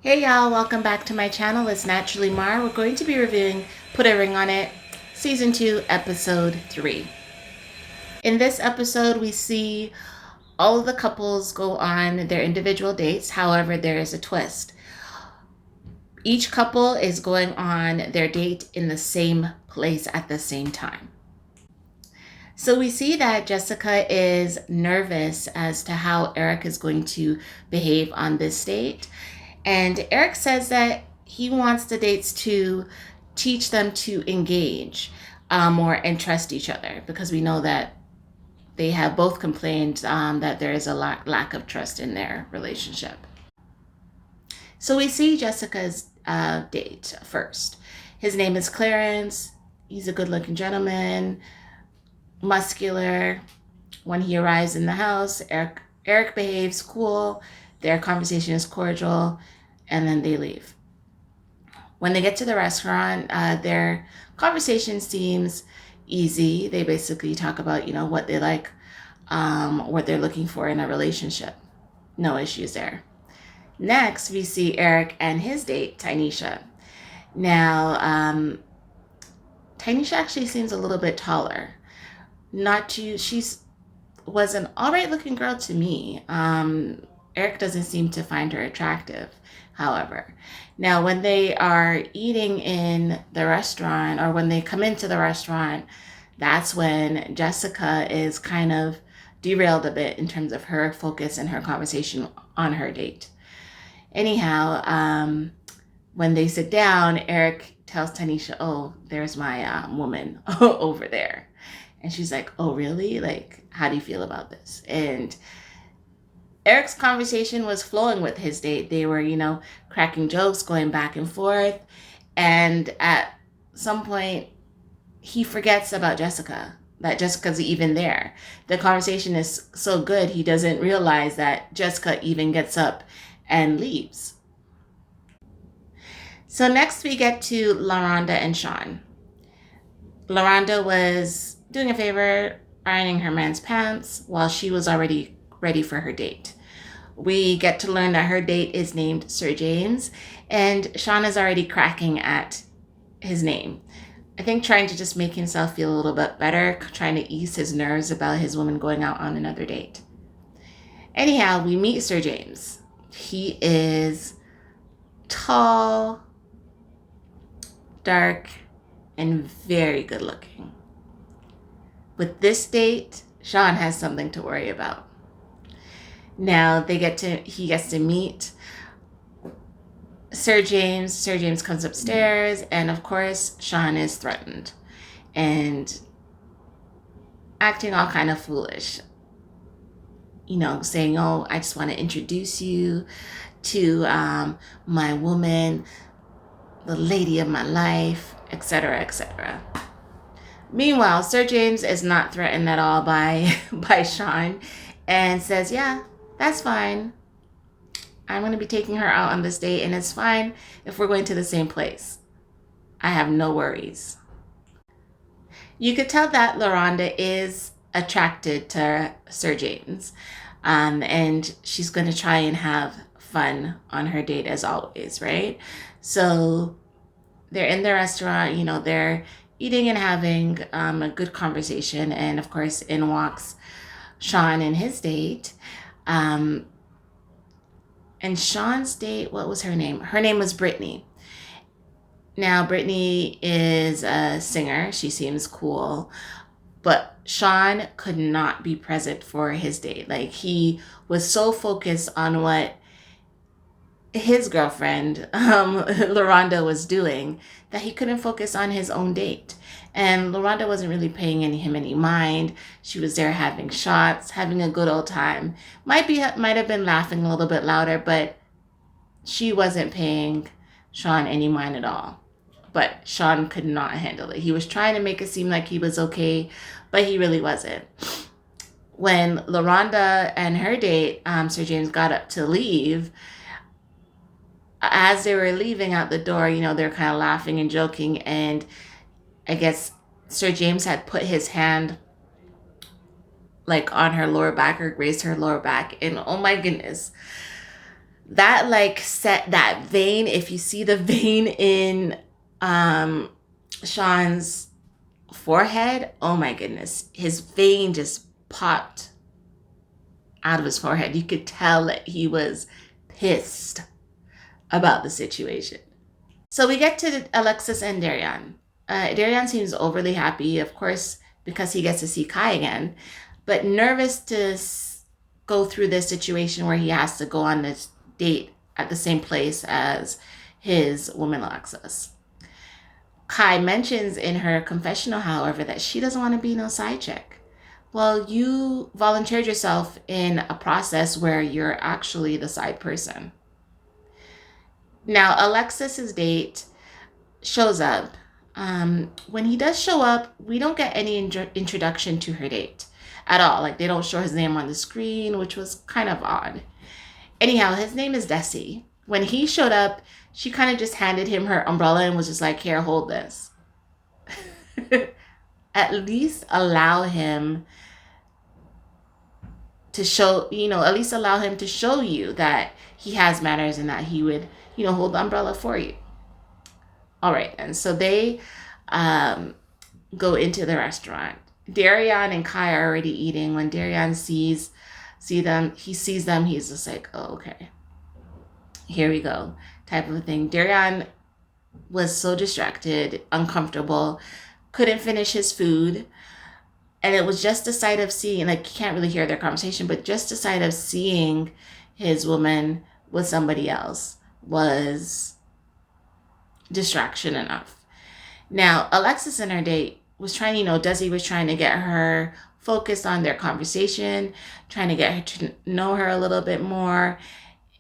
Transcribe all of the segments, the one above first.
Hey y'all, welcome back to my channel. It's Naturally Mar. We're going to be reviewing Put a Ring on It, Season 2, Episode 3. In this episode, we see all of the couples go on their individual dates. However, there is a twist. Each couple is going on their date in the same place at the same time. So we see that Jessica is nervous as to how Eric is going to behave on this date. And Eric says that he wants the dates to teach them to engage more and trust each other, because we know that they have both complained that there is a lack of trust in their relationship. So we see Jessica's date first. His name is Clarence. He's a good-looking gentleman, muscular. When he arrives in the house, Eric behaves cool. Their conversation is cordial, and then they leave. When they get to the restaurant, their conversation seems easy. They basically talk about, what they like, what they're looking for in a relationship. No issues there. Next, we see Eric and his date, Tynesha. Now, Tynesha actually seems a little bit taller. Was an all right looking girl to me. Eric doesn't seem to find her attractive, however. Now, when they are eating in the restaurant, or when they come into the restaurant, that's when Jessica is kind of derailed a bit in terms of her focus and her conversation on her date. Anyhow, when they sit down, Eric tells Tanisha, "Oh, there's my woman over there." And she's like, "Oh, really? Like, how do you feel about this?" And Eric's conversation was flowing with his date. They were, cracking jokes, going back and forth. And at some point, he forgets about Jessica, that Jessica's even there. The conversation is so good, he doesn't realize that Jessica even gets up and leaves. So next we get to Laronda and Sean. Laronda was doing a favor, ironing her man's pants, while she was already ready for her date. We get to learn that her date is named Sir James, and Sean is already cracking at his name. I think trying to just make himself feel a little bit better, trying to ease his nerves about his woman going out on another date. Anyhow, we meet Sir James. He is tall, dark, and very good looking. With this date, Sean has something to worry about. Now he gets to meet Sir James. Sir James comes upstairs, and of course, Sean is threatened and acting all kind of foolish. Saying, "Oh, I just want to introduce you to my woman, the lady of my life," etc., etc. Meanwhile, Sir James is not threatened at all by Sean, and says, "Yeah, that's fine. I'm going to be taking her out on this date, and it's fine if we're going to the same place. I have no worries." You could tell that Laronda is attracted to Sir James, and she's going to try and have fun on her date as always, right? So they're in the restaurant, they're eating and having a good conversation, and of course, in walks Sean and his date. And Sean's date, what was her name? Her name was Brittany. Now, Brittany is a singer. She seems cool. But Sean could not be present for his date. Like, he was so focused on what his girlfriend, Laronda, was doing, that he couldn't focus on his own date. And Laronda wasn't really paying him any mind. She was there having shots, having a good old time. Might have been laughing a little bit louder, but she wasn't paying Sean any mind at all. But Sean could not handle it. He was trying to make it seem like he was okay, but he really wasn't. When Laronda and her date, Sir James, got up to leave, as they were leaving out the door, they're kind of laughing and joking, and I guess Sir James had put his hand like on her lower back, or grazed her lower back, and oh my goodness, That like set that vein. If you see the vein in Sean's forehead, oh my goodness, his vein just popped out of his forehead. You could tell that he was pissed about the situation. So we get to Alexis and Darian. Darian seems overly happy, of course, because he gets to see Kai again, but nervous to go through this situation where he has to go on this date at the same place as his woman Alexis. Kai mentions in her confessional, however, that she doesn't want to be no side chick. Well, you volunteered yourself in a process where you're actually the side person. Now, Alexis's date shows up. When he does show up, we don't get any introduction to her date at all. Like, they don't show his name on the screen, which was kind of odd. Anyhow, his name is Desi. When he showed up, she kind of just handed him her umbrella and was just like, here, hold this. At least allow him to show, at least allow him to show you that he has manners and that he would, hold the umbrella for you. All right, and so they go into the restaurant. Darian and Kai are already eating. When Darian sees them, he's just like, oh, okay, here we go, type of thing. Darian was so distracted, uncomfortable, couldn't finish his food. And it was just the sight of seeing, like, you can't really hear their conversation, but just the sight of seeing his woman with somebody else was distraction enough. Now, Alexis and her date was trying, Desi was trying to get her focused on their conversation, trying to get her to know her a little bit more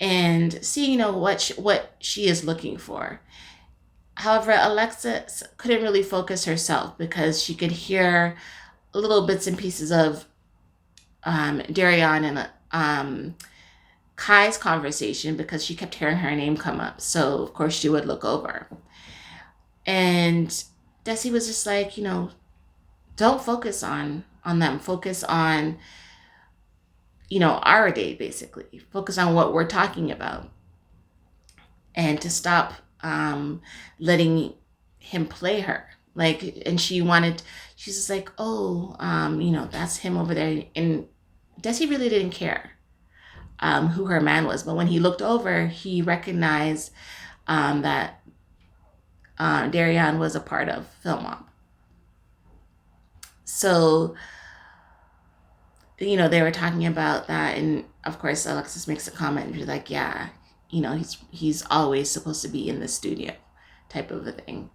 and see, what she is looking for. However, Alexis couldn't really focus herself because she could hear little bits and pieces of Darian and Kai's conversation because she kept hearing her name come up. So, of course, she would look over. And Desi was just like, don't focus on them. Focus on, our date, basically. Focus on what we're talking about. And to stop letting him play her. Like, and she's just like, oh, that's him over there. And Desi really didn't care who her man was. But when he looked over, he recognized that Darian was a part of Film Mob. So, they were talking about that. And of course, Alexis makes a comment and she's like, yeah, he's always supposed to be in the studio type of a thing.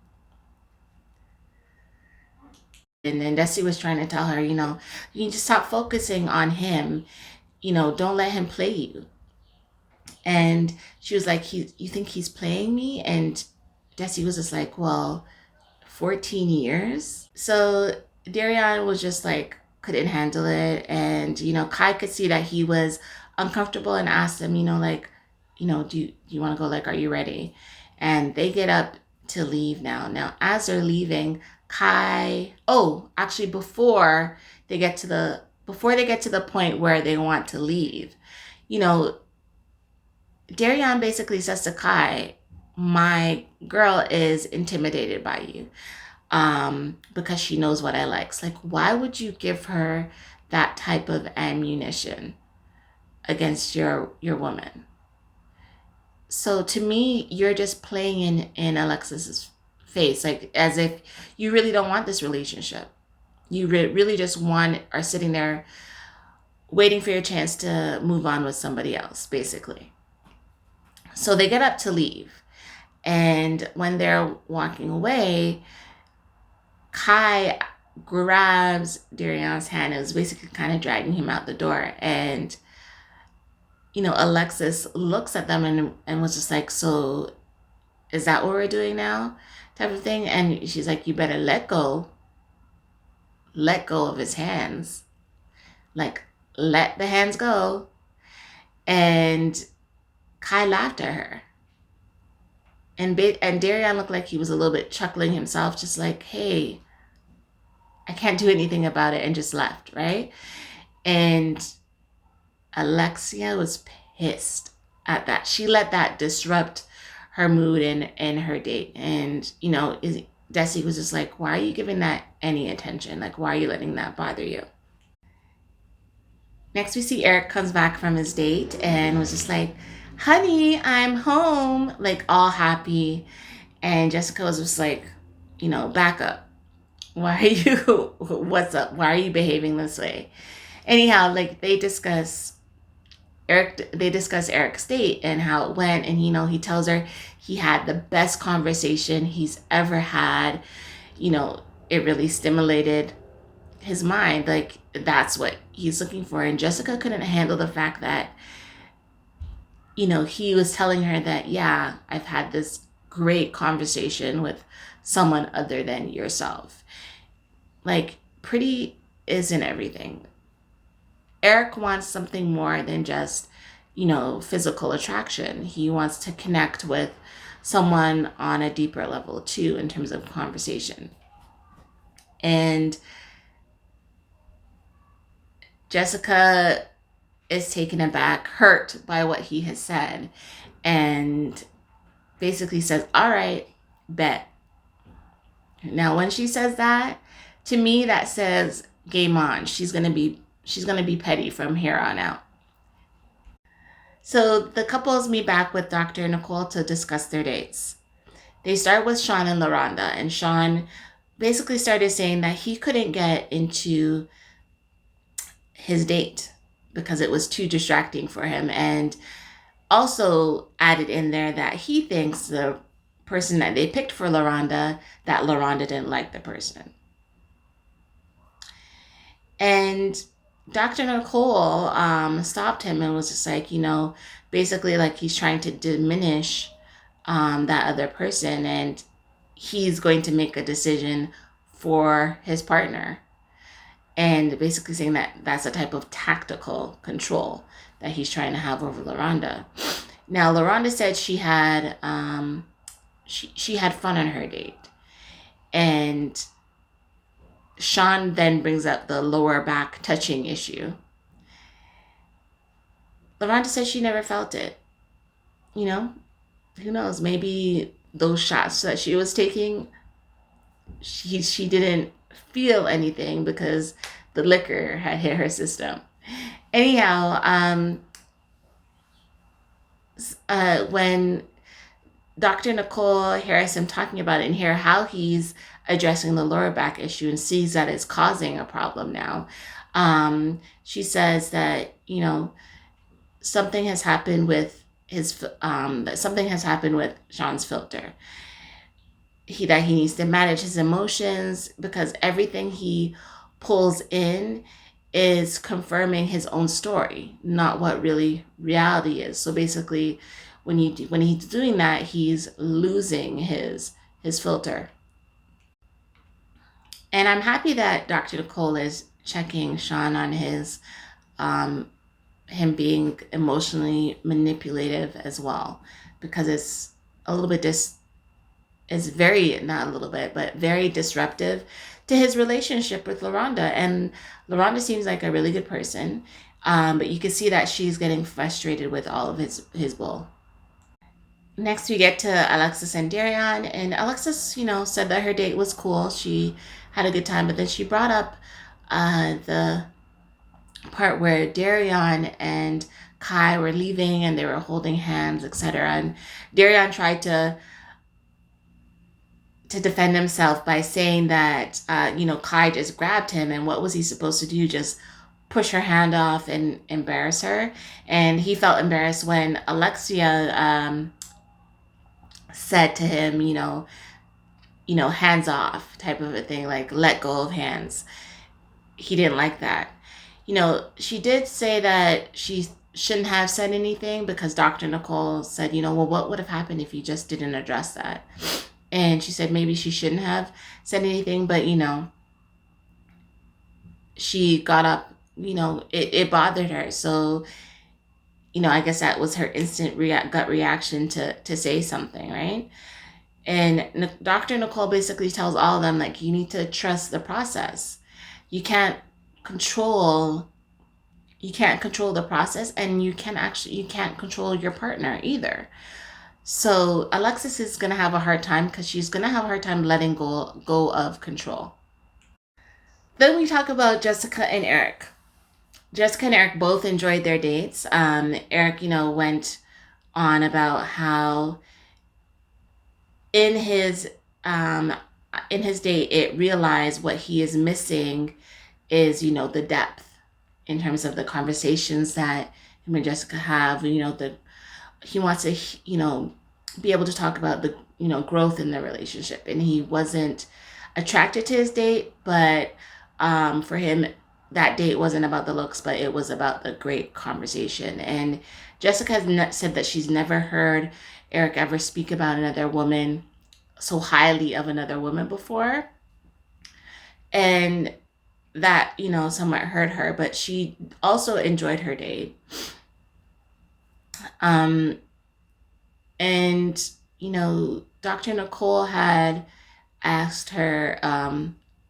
And then Desi was trying to tell her, you need to stop focusing on him. Don't let him play you. And she was like, you think he's playing me? And Desi was just like, well, 14 years. So Darian was just like, couldn't handle it. And, Kai could see that he was uncomfortable and asked him, do you want to go? Like, are you ready? And they get up to leave now. Now, as they're leaving, before they get to the point where they want to leave, Darian basically says to Kai, my girl is intimidated by you because she knows what I like. It's like, why would you give her that type of ammunition against your woman? So to me, you're just playing in Alexis's face, like as if you really don't want this relationship. You really just are sitting there waiting for your chance to move on with somebody else, basically. So they get up to leave. And when they're walking away, Kai grabs Darian's hand and is basically kind of dragging him out the door. And, Alexis looks at them and was just like, so is that what we're doing now? Type of thing. And she's like, you better let go of his hands. Like, let the hands go. And Kai laughed at her. And Darian looked like he was a little bit chuckling himself, just like, hey, I can't do anything about it, and just left, right? And Alexia was pissed at that. She let that disrupt her mood and her date. And, Desi was just like, why are you giving that any attention? Like, why are you letting that bother you? Next, we see Eric comes back from his date and was just like, honey, I'm home, like all happy. And Jessica was just like, back up. Why are you, what's up? Why are you behaving this way? Anyhow, like they discuss Eric's date and how it went. And, he tells her he had the best conversation he's ever had. It really stimulated his mind. Like, that's what he's looking for. And Jessica couldn't handle the fact that, he was telling her that, yeah, I've had this great conversation with someone other than yourself. Like, pretty isn't everything. Eric wants something more than just, physical attraction. He wants to connect with someone on a deeper level too, in terms of conversation. And Jessica is taken aback, hurt by what he has said, and basically says, all right, bet. Now, when she says that, to me, that says game on. She's gonna be petty from here on out. So the couples meet back with Dr. Nicole to discuss their dates. They start with Sean and Laronda, and Sean basically started saying that he couldn't get into his date because it was too distracting for him, and also added in there that he thinks the person that they picked for Laronda, that Laronda didn't like the person. And Dr. Nicole stopped him and was just like, basically like he's trying to diminish that other person, and he's going to make a decision for his partner. And basically saying that that's a type of tactical control that he's trying to have over Laronda. Now, Laronda said she had she had fun on her date. And Sean then brings up the lower back touching issue. Laronda said she never felt it. Who knows? Maybe those shots that she was taking, she didn't feel anything because the liquor had hit her system. Anyhow, when Dr. Nicole hears him talking about it and hear how he's addressing the lower back issue and sees that it's causing a problem now, she says that, something has happened with Sean's filter. That he needs to manage his emotions because everything he pulls in is confirming his own story, not what really reality is. So basically, when he's doing that, he's losing his filter. And I'm happy that Dr. Nicole is checking Sean on his him being emotionally manipulative as well, because it's a little bit is very, not a little bit, but very disruptive to his relationship with Laronda. And Laronda seems like a really good person, but you can see that she's getting frustrated with all of his bull. Next, we get to Alexis and Darian, and Alexis, said that her date was cool. She had a good time, but then she brought up the part where Darian and Kai were leaving and they were holding hands, etc. And Darian tried to defend himself by saying that, Kai just grabbed him, and what was he supposed to do? Just push her hand off and embarrass her? And he felt embarrassed when Alexia said to him, hands off type of a thing, like let go of hands. He didn't like that. She did say that she shouldn't have said anything because Dr. Nicole said, well, what would have happened if you just didn't address that? And she said maybe she shouldn't have said anything, but, she got up, it bothered her. So, I guess that was her instant gut reaction to say something, right? And Dr. Nicole basically tells all of them, like, you need to trust the process. You can't control you can't control the process, and you can't control your partner either. So Alexis is going to have a hard time because she's going to have a hard time letting go of control. Then we talk about Jessica and Eric. Jessica and Eric both enjoyed their dates. Eric, went on about how in his um, in his date, it realized what he is missing is, the depth in terms of the conversations that him and Jessica have. He wants to, be able to talk about the, growth in the relationship, and he wasn't attracted to his date, but for him, that date wasn't about the looks, but it was about the great conversation. And Jessica has said that she's never heard Eric ever speak about another woman so highly of another woman before. And that, somewhat hurt her, but she also enjoyed her date. And, Dr. Nicole had asked her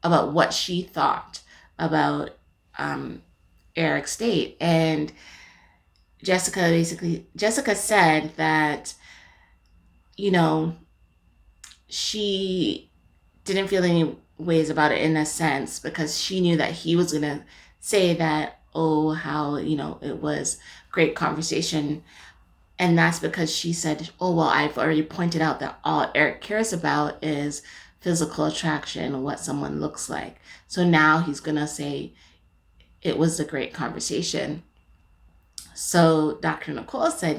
about what she thought about Eric's date. And Jessica said that, she didn't feel any ways about it in a sense, because she knew that he was going to say that, oh, how, it was great conversation. And that's because she said, oh, well, I've already pointed out that all Eric cares about is physical attraction, what someone looks like. So now he's going to say it was a great conversation. So Dr. Nicole said,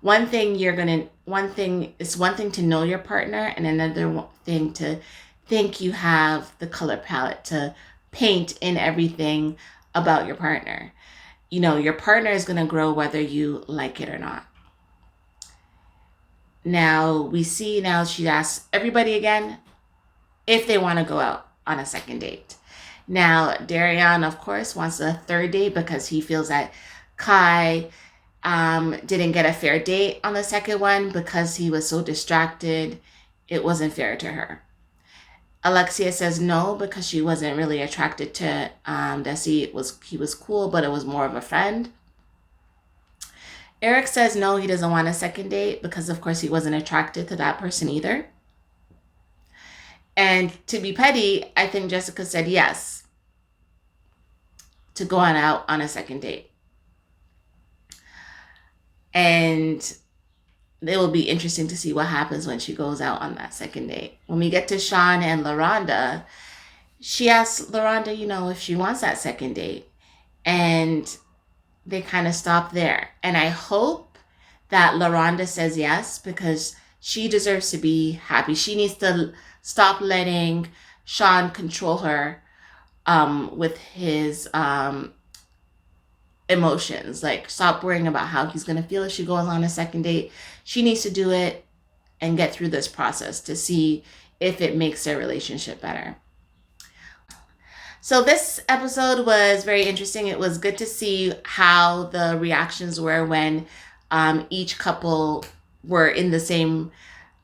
one thing to know your partner, and another thing to think you have the color palette to paint in everything about your partner. Your partner is going to grow whether you like it or not. Now we see, now she asks everybody again if they want to go out on a second date. Now, Darian, of course, wants a third date because he feels that Kai didn't get a fair date on the second one because he was so distracted. It wasn't fair to her. Alexia says no because she wasn't really attracted to Desi. He was cool, but it was more of a friend. Eric says no, he doesn't want a second date because, of course, he wasn't attracted to that person either. And to be petty, I think Jessica said yes to go out on a second date. And it will be interesting to see what happens when she goes out on that second date. When we get to Sean and Laronda, she asks Laronda, if she wants that second date. And they kind of stop there. And I hope that Laronda says yes, because she deserves to be happy. She needs to stop letting Sean control her with his emotions. Like, stop worrying about how he's going to feel if she goes on a second date. She needs to do it and get through this process to see if it makes their relationship better. So this episode was very interesting. It was good to see how the reactions were when each couple were in the same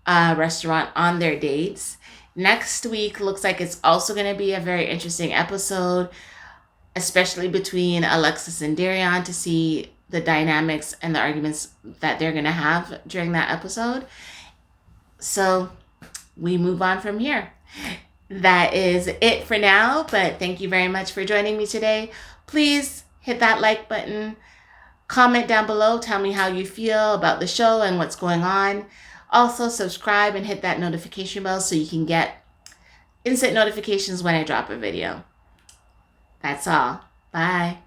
restaurant on their dates. Next week looks like it's also going to be a very interesting episode, especially between Alexis and Darian, to see the dynamics and the arguments that they're going to have during that episode. So we move on from here. That is it for now, but thank you very much for joining me today. Please hit that like button. Comment down below. Tell me how you feel about the show and what's going on. Also, subscribe and hit that notification bell so you can get instant notifications when I drop a video. That's all. Bye.